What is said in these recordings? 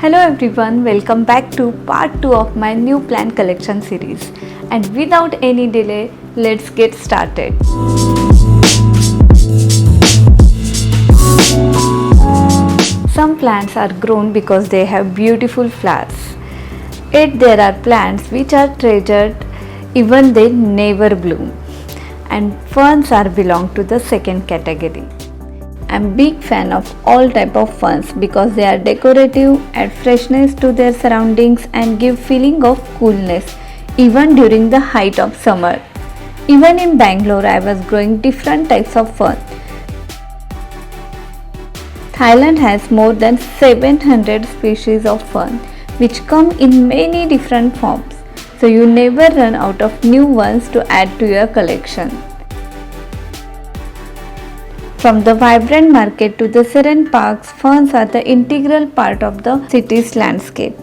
Hello everyone, welcome back to part 2 of my new plant collection series. And without any delay, let's get started. Some plants are grown because they have beautiful flowers. Yet there are plants which are treasured even they never bloom. And ferns are belong to the second category. I'm big fan of all type of ferns because they are decorative, add freshness to their surroundings and give feeling of coolness even during the height of summer. Even in Bangalore I was growing different types of fern. Thailand has more than 700 species of fern which come in many different forms, so you never run out of new ones to add to your collection. From the vibrant market to the serene parks, ferns are the integral part of the city's landscape.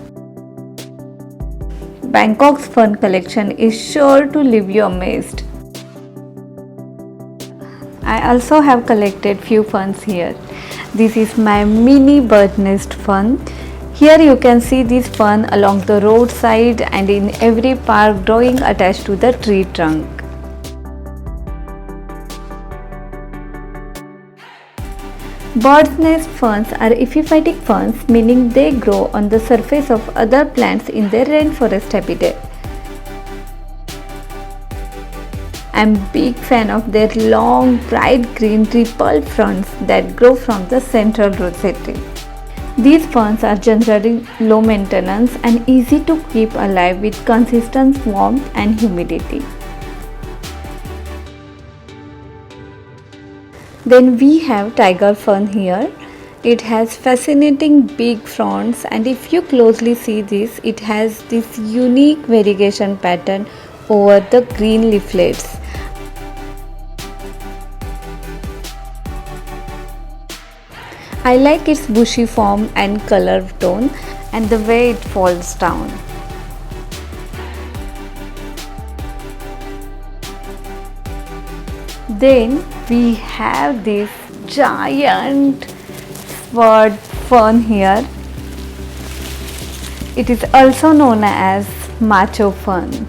Bangkok's fern collection is sure to leave you amazed. I also have collected few ferns here. This is my mini bird nest fern. Here you can see this fern along the roadside and in every park growing attached to the tree trunk. Bird's nest ferns are epiphytic ferns, meaning they grow on the surface of other plants in their rainforest habitat. I'm a big fan of their long, bright green rippled fronds that grow from the central rosette. These ferns are generally low maintenance and easy to keep alive with consistent warmth and humidity. Then we have tiger fern here. It has fascinating big fronds, and if you closely see this, it has this unique variegation pattern over the green leaflets. I like its bushy form and color tone and the way it falls down. Then we have this giant sword fern here. It is also known as macho fern.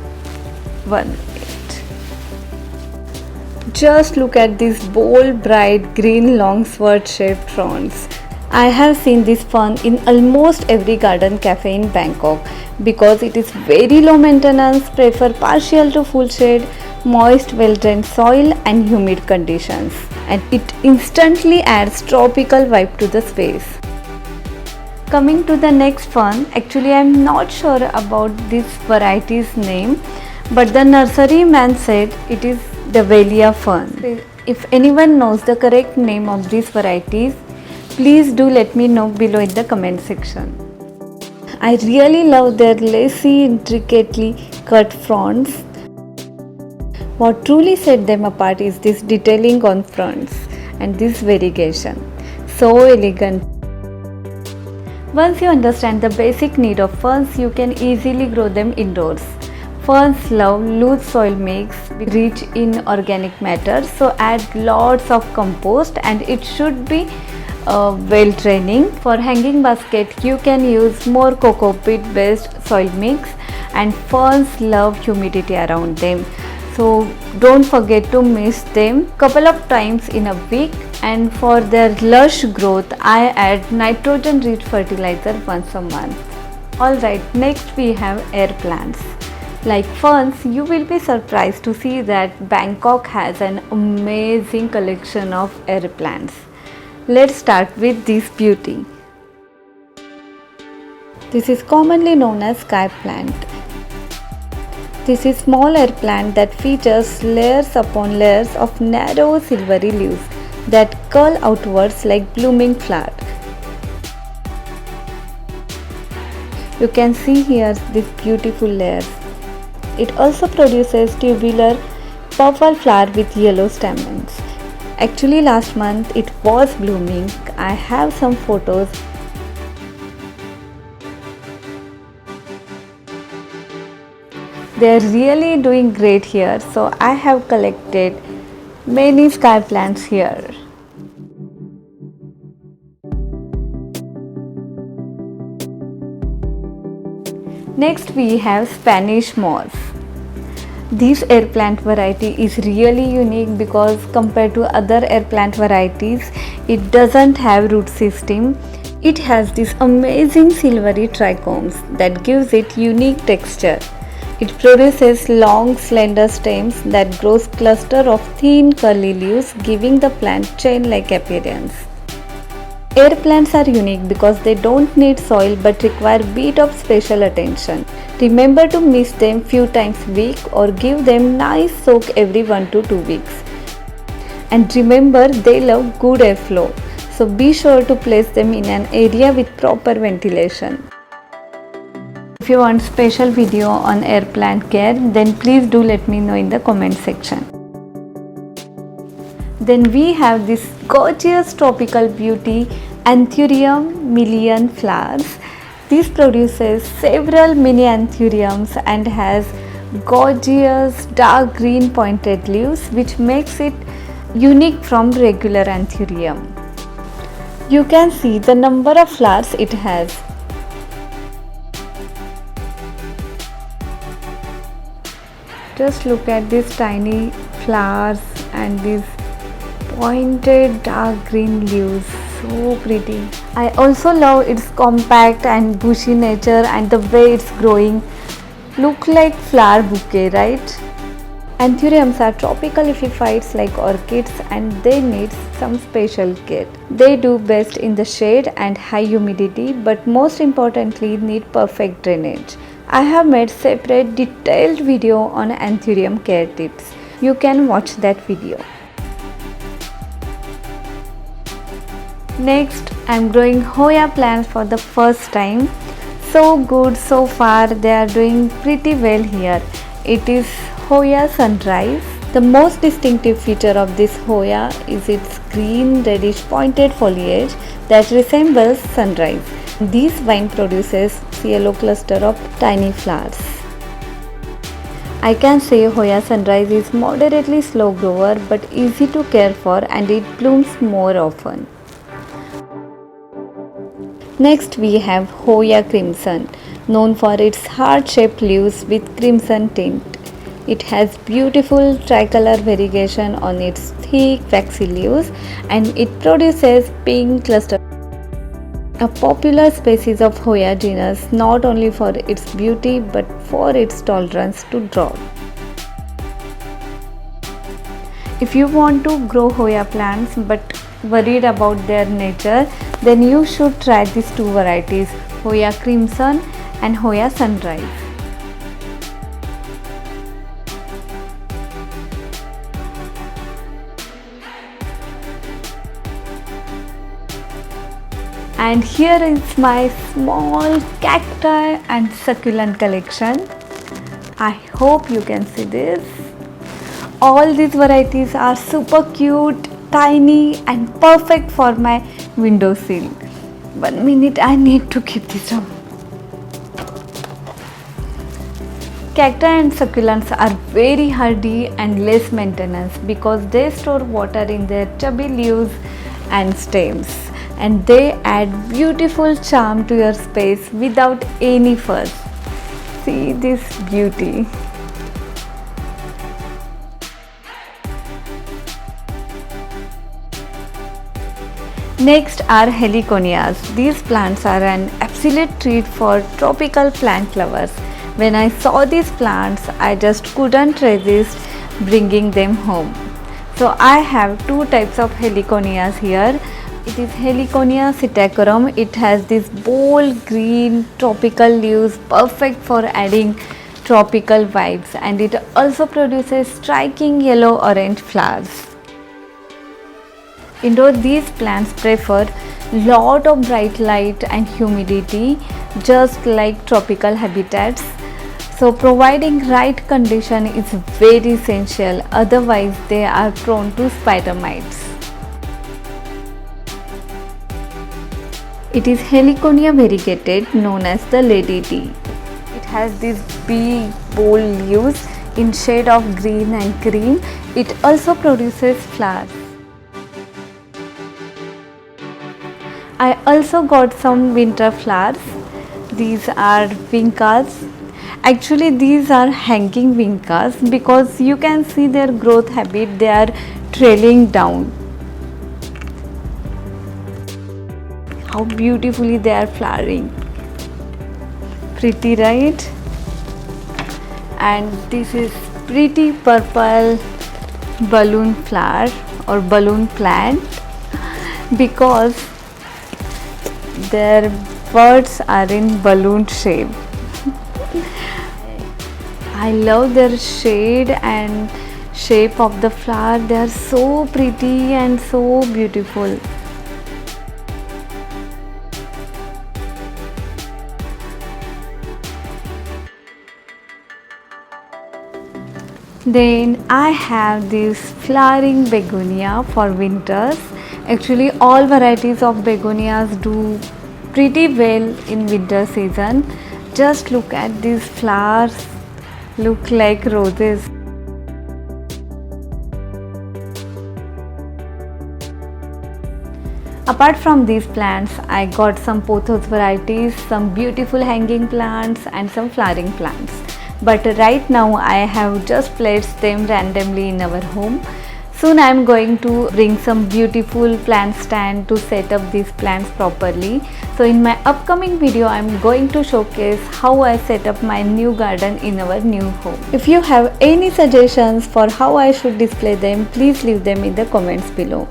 Just look at these bold, bright green long sword shaped fronds. I have seen this fern in almost every garden cafe in Bangkok because it is very low maintenance, prefer partial to full shade, moist, well-drained soil and humid conditions, and it instantly adds tropical vibe to the space. Coming to the next fern, actually I am not sure about this variety's name, but the nursery man said it is the Theia Fun. If anyone knows the correct name of these varieties, please do let me know below in the comment section. I really love their lacy, intricately cut fronds. What truly set them apart is this detailing on fronds and this variegation. So elegant. Once you understand the basic need of ferns, you can easily grow them indoors. Ferns love loose soil mix rich in organic matter, so add lots of compost and it should be well draining. For hanging basket, you can use more cocoa peat based soil mix, and ferns love humidity around them. So don't forget to mist them couple of times in a week, and for their lush growth I add nitrogen rich fertilizer once a month. Alright, next we have air plants. Like ferns, you will be surprised to see that Bangkok has an amazing collection of air plants. Let's start with this beauty. This is commonly known as sky plant. This is small air plant that features layers upon layers of narrow silvery leaves that curl outwards like blooming flower. You can see here these beautiful layers. It also produces tubular purple flower with yellow stamens. Actually last month it was blooming. I have some photos. They are really doing great here, so I have collected many sky plants here. Next we have Spanish moss. This air plant variety is really unique because compared to other air plant varieties, it doesn't have root system. It has these amazing silvery trichomes that gives it unique texture. It produces long slender stems that grows cluster of thin curly leaves, giving the plant chain-like appearance. Air plants are unique because they don't need soil but require bit of special attention. Remember to mist them few times a week or give them nice soak every 1 to 2 weeks. And remember, they love good airflow, so be sure to place them in an area with proper ventilation. If you want special video on air plant care, then please do let me know in the comment section. Then we have this gorgeous tropical beauty Anthurium million flowers. This produces several mini anthuriums and has gorgeous dark green pointed leaves, which makes it unique from regular anthurium. You can see the number of flowers it has. Just look at these tiny flowers and these pointed dark green leaves, so pretty. I also love its compact and bushy nature and the way it's growing. Look like flower bouquet, right? Anthuriums are tropical epiphytes like orchids and they need some special care. They do best in the shade and high humidity, but most importantly need perfect drainage. I have made separate detailed video on Anthurium care tips. You can watch that video. Next, I am growing Hoya plants for the first time. So good so far, they are doing pretty well here. It is Hoya Sunrise. The most distinctive feature of this Hoya is its green reddish pointed foliage that resembles sunrise. This vine produces yellow cluster of tiny flowers. I can say Hoya Sunrise is moderately slow grower but easy to care for and it blooms more often. Next we have Hoya Crimson, known for its heart-shaped leaves with crimson tint. It has beautiful tricolor variegation on its thick waxy leaves and it produces pink clusters. A popular species of Hoya genus not only for its beauty but for its tolerance to drought. If you want to grow Hoya plants but worried about their nature, then you should try these two varieties, Hoya Crimson and Hoya Sunrise. And here is my small cacti and succulent collection. I hope you can see this. All these varieties are super cute, tiny and perfect for my windowsill. 1 minute, I need to keep this up. Cacti and succulents are very hardy and less maintenance because they store water in their chubby leaves and stems. And they add beautiful charm to your space without any fuss. See this beauty. Next are Heliconias. These plants are an absolute treat for tropical plant lovers. When I saw these plants, I just couldn't resist bringing them home. So I have two types of Heliconias here. It is Heliconia sitacorum. It has these bold green tropical leaves, perfect for adding tropical vibes, and it also produces striking yellow-orange flowers. Indoor, these plants prefer lot of bright light and humidity, just like tropical habitats. So providing right condition is very essential, otherwise they are prone to spider mites. It is Heliconia variegated, known as the Lady T. It has these big bold leaves in shade of green and cream. It also produces flowers. I also got some winter flowers. These are vincas. Actually these are hanging vincas because you can see their growth habit, they are trailing down. How beautifully they are flowering. Pretty, right? And this is pretty purple balloon flower or balloon plant because their buds are in balloon shape. I love their shade and shape of the flower. They are so pretty and so beautiful. Then I have this flowering begonia for winters. Actually all varieties of begonias do pretty well in winter season. Just look at these flowers, look like roses. Apart from these plants, I got some pothos varieties, some beautiful hanging plants and some flowering plants. But right now I have just placed them randomly in our home. Soon I am going to bring some beautiful plant stand to set up these plants properly. So in my upcoming video I am going to showcase how I set up my new garden in our new home. If you have any suggestions for how I should display them, please leave them in the comments below.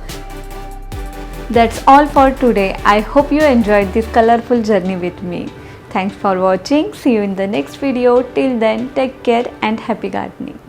That's all for today. I hope you enjoyed this colorful journey with me. Thanks for watching. See you in the next video. Till then, take care and happy gardening.